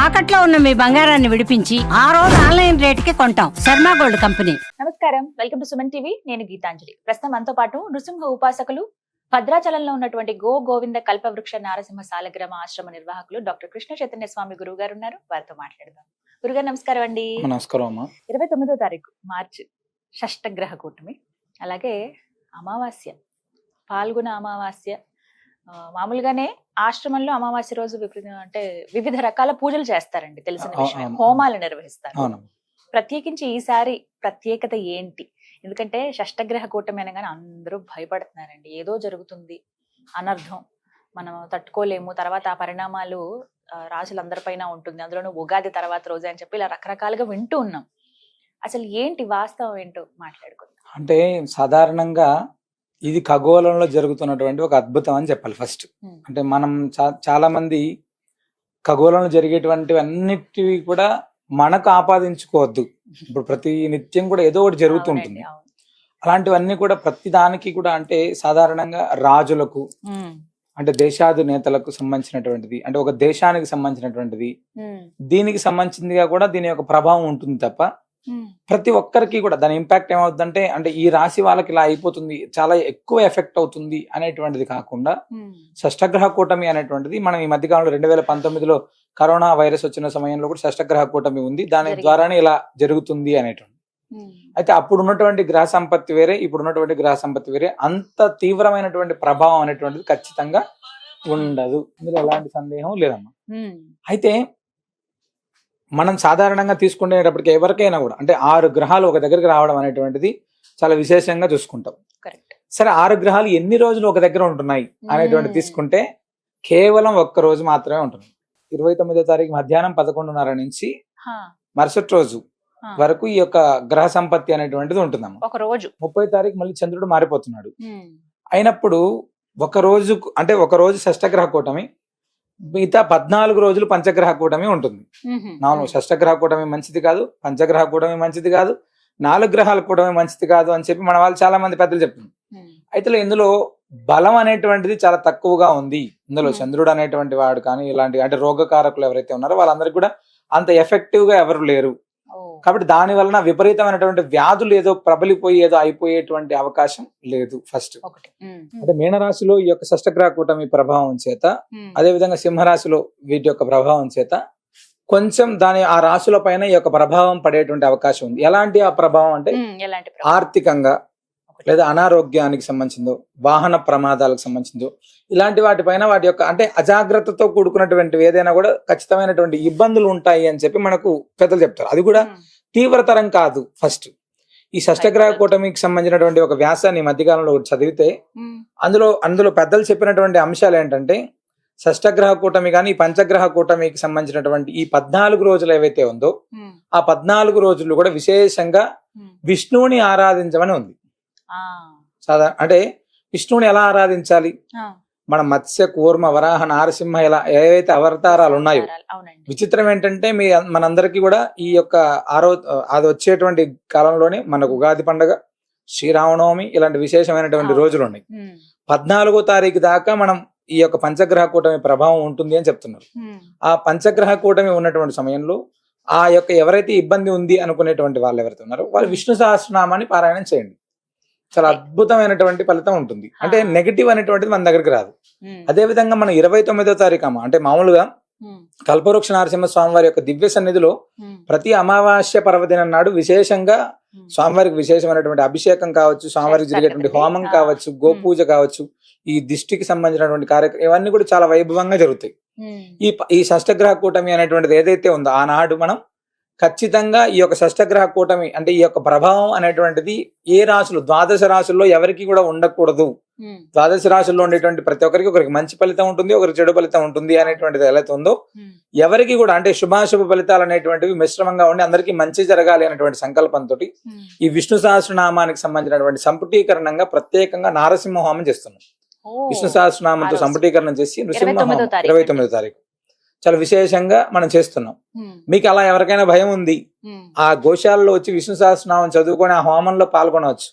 తాకట్లో ఉన్న మీ బంగారాన్ని విడిపించి ఆ రోజు ఆన్లైన్ రేటుకి కొంటాం. Sharma gold company. నమస్కారం, వెల్కమ్ టు సుమన్ టీవీ. నేను గీతాంజలి. ప్రస్తుతం మనతో పాటు నృసింహ ఉపాసకులు, భద్రాచలంలో ఉన్నటువంటి గోవింద కల్పవృక్ష నారసింహ సాలగ్రామ ఆశ్రమ నిర్వాహకులు డాక్టర్ కృష్ణ చైతన్య స్వామి గురువు గారు ఉన్నారు. వారితో మాట్లాడదాం. గురుగారు నమస్కారం అండి. నమస్కారం అమ్మా. 29వ తారీఖు మార్చి షష్టగ్రహ కూటమి, అలాగే అమావాస్య, పాల్గొన అమావాస్య. మామూలుగానే ఆశ్రమంలో అమావాస్య రోజు అంటే వివిధ రకాల పూజలు చేస్తారండి, తెలిసిన విషయం. హోమాలు నిర్వహిస్తారు. ప్రత్యేకించి ఈసారి ప్రత్యేకత ఏంటి? ఎందుకంటే షష్టగ్రహ కూటమి అనగానే అందరూ భయపడుతున్నారండి. ఏదో జరుగుతుంది, అనర్థం, మనం తట్టుకోలేము, తర్వాత ఆ పరిణామాలు రాజులందరిపైన ఉంటుంది, అందులోనూ ఉగాది తర్వాత రోజు అని చెప్పి ఇలా రకరకాలుగా వింటూ ఉన్నాం. అసలు ఏంటి వాస్తవం ఏంటో మాట్లాడుకుందాం. అంటే సాధారణంగా ఇది ఖగోళంలో జరుగుతున్నటువంటి ఒక అద్భుతం అని చెప్పాలి ఫస్ట్. అంటే మనం చాలా మంది ఖగోళంలో జరిగేటువంటివి అన్నిటివి కూడా మనకు ఆపాదించుకోవద్దు. ఇప్పుడు ప్రతి నిత్యం కూడా ఏదో ఒకటి జరుగుతూ ఉంటుంది. అలాంటివన్నీ కూడా ప్రతి దానికి కూడా అంటే సాధారణంగా రాజులకు, అంటే దేశాధినేతలకు సంబంధించినటువంటిది, అంటే ఒక దేశానికి సంబంధించినటువంటిది, దీనికి సంబంధించిందిగా కూడా దీని యొక్క ప్రభావం ఉంటుంది తప్ప ప్రతి ఒక్కరికి కూడా దాని ఇంపాక్ట్ ఏమవుతుందంటే అంటే ఈ రాశి వాళ్ళకి ఇలా అయిపోతుంది, చాలా ఎక్కువ ఎఫెక్ట్ అవుతుంది అనేటువంటిది కాకుండా షష్టగ్రహ కూటమి అనేటువంటిది మనం ఈ మధ్యకాలంలో 2019లో కరోనా వైరస్ వచ్చిన సమయంలో కూడా షష్టగ్రహ కూటమి ఉంది, దాని ద్వారానే ఇలా జరుగుతుంది అనేటువంటి. అయితే అప్పుడు ఉన్నటువంటి గ్రహ సంపత్తి వేరే, ఇప్పుడు ఉన్నటువంటి గ్రహ సంపత్తి వేరే. అంత తీవ్రమైనటువంటి ప్రభావం అనేటువంటిది ఖచ్చితంగా ఉండదు, ఇందులో ఎలాంటి సందేహం లేదమ్మా. అయితే మనం సాధారణంగా తీసుకునేటప్పటికి ఎవరికైనా కూడా అంటే 6 గ్రహాలు ఒక దగ్గరికి రావడం అనేటువంటిది చాలా విశేషంగా చూసుకుంటాం. సరే, 6 గ్రహాలు ఎన్ని రోజులు ఒక దగ్గర ఉంటున్నాయి అనేటువంటి తీసుకుంటే కేవలం ఒక్క రోజు మాత్రమే ఉంటుంది. 29వ తారీఖు మధ్యాహ్నం 11:30 నుంచి మరుసటి రోజు వరకు ఈ యొక్క గ్రహ సంపత్తి అనేటువంటిది ఉంటుందమ్మా. ఒక రోజు 30వ తారీఖు మళ్ళీ చంద్రుడు మారిపోతున్నాడు. అయినప్పుడు ఒక రోజు షష్టగ్రహ కూటమి, మిగతా 14 రోజులు పంచగ్రహ కూటమి ఉంటుంది. నాలుగు షష్టగ్రహ కూటమి మంచిది కాదు, పంచగ్రహ కూటమి మంచిది కాదు, 4 గ్రహాల కూటమి మంచిది కాదు అని చెప్పి మన వాళ్ళు చాలా మంది పెద్దలు చెప్తున్నారు. అయితే ఇందులో బలం అనేటువంటిది చాలా తక్కువగా ఉంది. ఇందులో చంద్రుడు అనేటువంటి వాడు కానీ ఇలాంటి అంటే రోగకారకులు ఎవరైతే ఉన్నారో వాళ్ళందరికీ కూడా అంత ఎఫెక్టివ్ గా ఎవరు లేరు. కాబట్టి దాని వలన విపరీతమైనటువంటి వ్యాధులు ఏదో ప్రబలిపోయి ఏదో అయిపోయేటువంటి అవకాశం లేదు. ఫస్ట్ అంటే మీనరాశిలో ఈ యొక్క షష్టగ్రహ కూటమి ప్రభావం చేత, అదే విధంగా సింహరాశిలో వీటి యొక్క ప్రభావం చేత కొంచెం ఆ రాశుల పైన ఈ యొక్క ప్రభావం పడేటువంటి అవకాశం ఉంది. ఎలాంటి ఆ ప్రభావం అంటే ఆర్థికంగా, లేదా అనారోగ్యానికి సంబంధించిందో, వాహన ప్రమాదాలకు సంబంధించిందో, ఇలాంటి వాటిపైన వాటి యొక్క అంటే అజాగ్రత్తతో కూడుకున్నటువంటి ఏదైనా కూడా ఖచ్చితమైనటువంటి ఇబ్బందులు ఉంటాయి అని చెప్పి మనకు పెద్దలు చెప్తారు. అది కూడా తీవ్రతరం కాదు. ఫస్ట్ ఈ షష్టగ్రహ కూటమికి సంబంధించినటువంటి ఒక వ్యాసాన్ని మధ్యకాలంలో చదివితే అందులో పెద్దలు చెప్పినటువంటి అంశాలు ఏంటంటే షష్టగ్రహ కూటమి కానీ ఈ పంచగ్రహ కూటమికి సంబంధించినటువంటి ఈ 14 రోజులు ఏవైతే ఉందో ఆ 14 రోజులు కూడా విశేషంగా విష్ణువుని ఆరాధించమని ఉంది. అంటే విష్ణువుని ఎలా ఆరాధించాలి? మన మత్స్య, కూర్మ, వరాహ, నారసింహ ఇలా ఏవైతే అవతారాలు ఉన్నాయో, విచిత్రం ఏంటంటే మనందరికీ కూడా ఈ యొక్క అది వచ్చేటువంటి కాలంలోనే మనకు ఉగాది పండుగ, శ్రీరామనవమి ఇలాంటి విశేషమైనటువంటి రోజులు ఉన్నాయి. 14వ తారీఖు దాకా మనం ఈ యొక్క పంచగ్రహ కూటమి ప్రభావం ఉంటుంది అని చెప్తున్నారు. ఆ పంచగ్రహ కూటమి ఉన్నటువంటి సమయంలో ఆ యొక్క ఎవరైతే ఇబ్బంది ఉంది అనుకునేటువంటి వాళ్ళు ఎవరైతే ఉన్నారో వాళ్ళు విష్ణు సహస్రనామాన్ని పారాయణం చేయండి. చాలా అద్భుతమైనటువంటి ఫలితం ఉంటుంది. అంటే నెగటివ్ అనేటువంటిది మన దగ్గరికి రాదు. అదే విధంగా మనం 29వ తారీఖు అంటే మామూలుగా కల్పవృక్ష నరసింహ స్వామివారి యొక్క దివ్య సన్నిధిలో ప్రతి అమావాస్య పర్వదినం నాడు విశేషంగా స్వామివారికి విశేషమైనటువంటి అభిషేకం కావచ్చు, స్వామివారికి జరిగేటువంటి హోమం కావచ్చు, గోపూజ కావచ్చు, ఈ దిష్టికి సంబంధించినటువంటి కార్యక్రమం ఇవన్నీ కూడా చాలా వైభవంగా జరుగుతాయి. ఈ షష్టగ్రహ కూటమి అనేటువంటిది ఏదైతే ఉందో ఆనాడు మనం ఖచ్చితంగా ఈ యొక్క షష్టగ్రహ కూటమి అంటే ఈ యొక్క ప్రభావం అనేటువంటిది ఏ రాశులు, 12 రాశుల్లో ఎవరికి కూడా ఉండకూడదు. 12 రాశుల్లో ఉండేటువంటి ప్రతి ఒక్కరికి ఒకరికి మంచి ఫలితం ఉంటుంది, ఒకరికి చెడు ఫలితం ఉంటుంది అనేటువంటిది ఎలా ఉందో ఎవరికి కూడా అంటే శుభాశుభ ఫలితాలు అనేటువంటివి మిశ్రమంగా ఉండి అందరికీ మంచి జరగాలి అనేటువంటి సంకల్పంతో ఈ విష్ణు సహస్రనామానికి సంబంధించినటువంటి సంపుటీకరణంగా ప్రత్యేకంగా నారసింహ హోమం చేస్తున్నాం. విష్ణు సహస్రనామంతో సంపుటీకరణం చేసి నృసింహ హోమం 29వ తారీఖు చాలా విశేషంగా మనం చేస్తున్నాం. మీకు అలా ఎవరికైనా భయం ఉంది, ఆ గోశాలలో వచ్చి విష్ణు సహస్రనామం చదువుకొని ఆ హోమంలో పాల్గొనవచ్చు,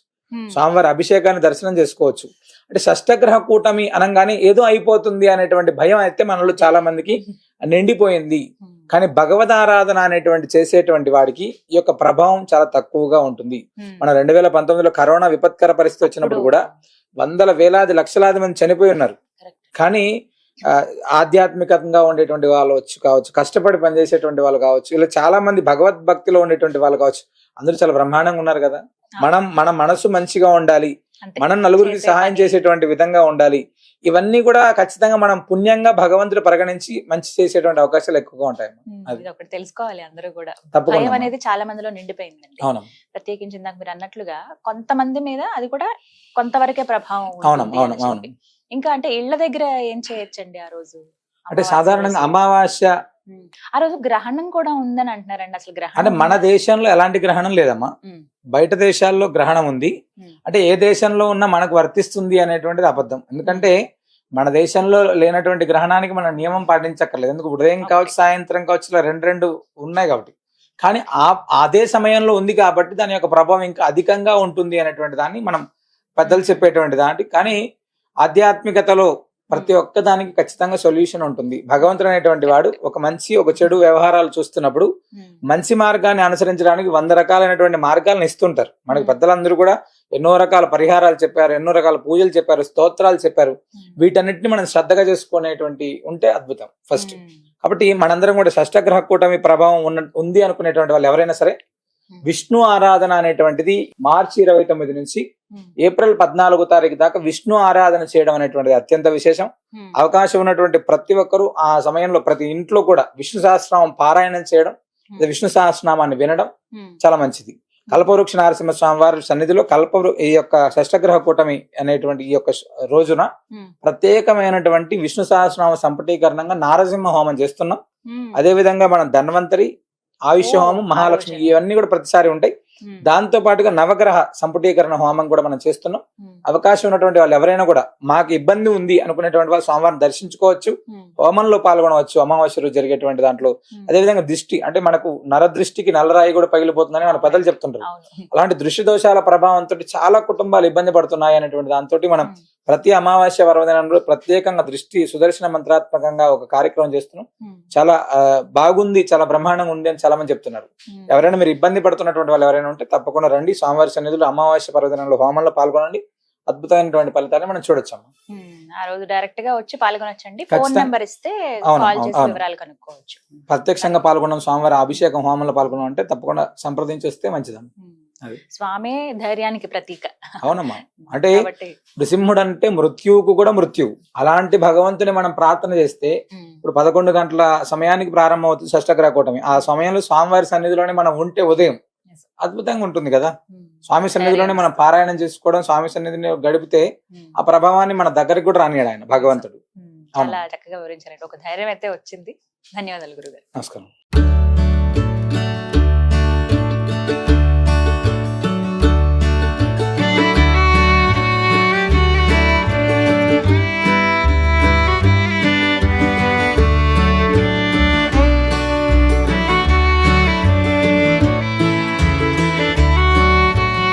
స్వామివారి అభిషేకాన్ని దర్శనం చేసుకోవచ్చు. అంటే షష్టగ్రహ కూటమి అనగానే ఏదో అయిపోతుంది అనేటువంటి భయం అయితే మనలో చాలా మందికి నిండిపోయింది. కానీ భగవద్ ఆరాధన అనేటువంటి చేసేటువంటి వాడికి ఈ యొక్క ప్రభావం చాలా తక్కువగా ఉంటుంది. మన 2019లో కరోనా విపత్కర పరిస్థితి వచ్చినప్పుడు కూడా వందల వేలాది లక్షలాది మంది చనిపోయి ఉన్నారు. కానీ ఆధ్యాత్మికంగా ఉండేటువంటి వాళ్ళు కావచ్చు, కష్టపడి పనిచేసేటువంటి వాళ్ళు కావచ్చు, ఇలా చాలా మంది భగవద్భక్తిలో ఉండేటువంటి వాళ్ళు కావచ్చు, అందరూ చాలా బ్రహ్మాండంగా ఉన్నారు కదా. మన మనసు మంచిగా ఉండాలి, మనం నలుగురికి సహాయం చేసేటువంటి విధంగా ఉండాలి. ఇవన్నీ కూడా ఖచ్చితంగా మనం పుణ్యంగా భగవంతుడు పరిగణించి మంచి చేసేటువంటి అవకాశాలు ఎక్కువగా ఉంటాయి. అది ఒకటి తెలుసుకోవాలి అందరూ కూడా. తప్పకుండా భయం అనేది చాలా మందిలో నిండిపోయిందండి. అవును, ప్రత్యేకించి ఇందాక మీరు అన్నట్లుగా కొంతమంది మీద అది కూడా కొంతవరకే ప్రభావం అవును, ఉంటుంది అవును, అని అవును. చెప్పి. ఇంకా అంటే ఇళ్ల దగ్గర ఏం చేయొచ్చండి ఆ రోజు? అంటే సాధారణంగా అమావాస్య ఆ రోజు గ్రహణం కూడా ఉందని అంటున్నారండి. అసలు గ్రహణం అంటే మన దేశంలో ఎలాంటి గ్రహణం లేదమ్మా. బయట దేశాల్లో గ్రహణం ఉంది. అంటే ఏ దేశంలో ఉన్నా మనకు వర్తిస్తుంది అనేటువంటిది అబద్ధం. ఎందుకంటే మన దేశంలో లేనటువంటి గ్రహణానికి మనం నియమం పాటించక్కర్లేదు. ఎందుకు ఉదయం కావచ్చు, సాయంత్రం కావచ్చు, ఇలా రెండు ఉన్నాయి కాబట్టి. కానీ అదే సమయంలో ఉంది కాబట్టి దాని యొక్క ప్రభావం ఇంకా అధికంగా ఉంటుంది అనేటువంటి దాన్ని మనం పెద్దలు చెప్పేటువంటి దాంట్లో. కానీ ఆధ్యాత్మికతలో ప్రతి ఒక్క దానికి ఖచ్చితంగా సొల్యూషన్ ఉంటుంది. భగవంతుడు అనేటువంటి వాడు ఒక మంచి ఒక చెడు వ్యవహారాలు చూస్తున్నప్పుడు మంచి మార్గాన్ని అనుసరించడానికి 100 రకాలైనటువంటి మార్గాలను ఇస్తుంటారు. మనకి పెద్దలందరూ కూడా ఎన్నో రకాల పరిహారాలు చెప్పారు, ఎన్నో రకాల పూజలు చెప్పారు, స్తోత్రాలు చెప్పారు. వీటన్నిటిని మనం శ్రద్ధగా చేసుకునేటువంటి ఉంటే అద్భుతం ఫస్ట్. కాబట్టి మనందరం కూడా షష్టగ్రహ కూటమి ప్రభావం ఉంది అనుకునేటువంటి వాళ్ళు ఎవరైనా సరే విష్ణు ఆరాధన అనేటువంటిది మార్చి 29 నుంచి ఏప్రిల్ 14 తారీఖు దాకా విష్ణు ఆరాధన చేయడం అనేటువంటిది అత్యంత విశేషం. అవకాశం ఉన్నటువంటి ప్రతి ఒక్కరూ ఆ సమయంలో ప్రతి ఇంట్లో కూడా విష్ణు సహస్రనామం పారాయణం చేయడం, విష్ణు సహస్రనామాన్ని వినడం చాలా మంచిది. కల్పవృక్ష నరసింహ స్వామి వారి సన్నిధిలో ఈ యొక్క షష్టగ్రహ కూటమి అనేటువంటి ఈ యొక్క రోజున ప్రత్యేకమైనటువంటి విష్ణు సహస్రనామ సంపుటీకరణంగా నారసింహ హోమం చేస్తున్నాం. అదే విధంగా మనం ధన్వంతరి, ఆయుష్య హోమం, మహాలక్ష్మి ఇవన్నీ కూడా ప్రతిసారి ఉంటాయి. దాంతో పాటుగా నవగ్రహ సంపుటీకరణ హోమం కూడా మనం చేస్తున్నాం. అవకాశం ఉన్నటువంటి వాళ్ళు ఎవరైనా కూడా మాకు ఇబ్బంది ఉంది అనుకునేటువంటి వాళ్ళు స్వామివారిని దర్శించుకోవచ్చు, హోమంలో పాల్గొనవచ్చు అమావాస్య రోజు జరిగేటువంటి దాంట్లో. అదేవిధంగా దృష్టి అంటే మనకు నరదృష్టికి నల్లరాయి కూడా పగిలిపోతుందని మన పెద్దలు చెప్తుంటారు. అలాంటి దృష్టి దోషాల ప్రభావంతో చాలా కుటుంబాలు ఇబ్బంది పడుతున్నాయి అనేటువంటి దాంతో మనం ప్రతి అమావాస్య పర్వదినంలో ప్రత్యేకంగా దృష్టి సుదర్శన మంత్రాత్మకంగా ఒక కార్యక్రమం చేస్తున్నాం. చాలా బాగుంది, చాలా బ్రహ్మాండంగా ఉంది అని చాలా మంది చెప్తున్నారు. ఎవరైనా మీరు ఇబ్బంది పడుతున్నటువంటి వాళ్ళు ఎవరైనా ఉంటే తప్పకుండా రండి. స్వామివారి సన్నిధిలో అమావాస్య పర్వదినంలో హోమంలో పాల్గొనండి. అద్భుతమైనటువంటి ఫలితాన్ని మనం చూడొచ్చమ్మా. ఆ రోజు డైరెక్ట్ గా వచ్చి పాల్గొనొచ్చండి. ఫోన్ నెంబర్ ఇస్తే కాల్ చేసి వివరాలు కనుక్కోవచ్చు. ప్రత్యక్షంగా పాల్గొనడం, స్వామివారి అభిషేకం హోమంలో పాల్గొనడం అంటే తప్పకుండా సంప్రదించి వస్తే మంచిదమ్మా. స్వామి ధైర్యానికి ప్రతీక. అవునమ్మా. అంటే నృసింహుడు అంటే మృత్యువుకు కూడా మృత్యువు. అలాంటి భగవంతుని మనం ప్రార్థన చేస్తే ఇప్పుడు 11 గంటల సమయానికి ప్రారంభం అవుతుంది షష్టగ్రహ కూటమి. ఆ సమయంలో స్వామివారి సన్నిధిలోనే మనం ఉంటే ఉదయం అద్భుతంగా ఉంటుంది కదా. స్వామి సన్నిధిలోనే మనం పారాయణం చేసుకోవడం, స్వామి సన్నిధిని గడిపితే ఆ ప్రభావాన్ని మన దగ్గరికి కూడా రానియాడు ఆయన భగవంతుడు. చాలా చక్కగా వివరించారండి. ఒక ధైర్యం అయితే వచ్చింది. ధన్యవాదాలు గురుగారు. నమస్కారం.